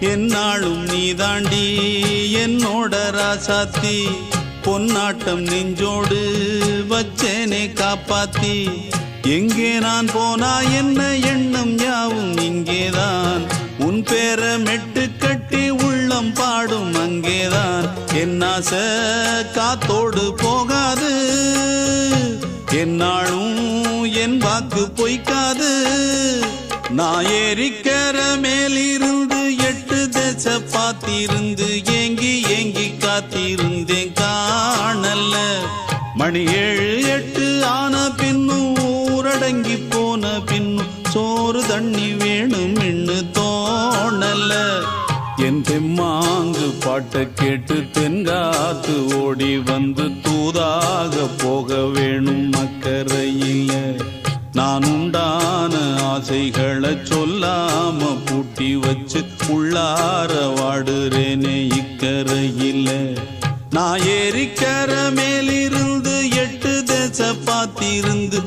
என்னாலும் நீதாண்டி என்னோட ராசாத்தி பொன்னாட்டம் நெஞ்சோடு வச்சேனே காப்பாத்தி எங்கே நான் போனா என்ன எண்ணம் யாவும் இங்கேதான் உன் பேர மெட்டு கட்டி உள்ளம் பாடும் அங்கேதான் என் ஆசை காத்தோடு போகாது என்னாலும் என் வாக்கு பொய்க்காது நான் ஏறிக்கர மேலிருந்து 8 தேச பார்த்திருந்து ஏங்கி ஏங்கி காத்திருந்தேன் காணல்ல மணி 7 8 ஆன பின்னும் ஊரடங்கி போன பின்னும் சோறு தண்ணி வேணும் இன்னு தோணல என் தெம்மாங்கு பாட்டை கேட்டு தென்காத்து ஓடி வந்து தூதாக போக வேணும் அக்கறையில நான் உண்டான ஆசைகளை சொல்லாம பூட்டி வச்சு உள்ளார வாடுறேனே இக்கரையில நான் ஏறிக்கர மேலிருந்து 8 தேச பார்த்திருந்து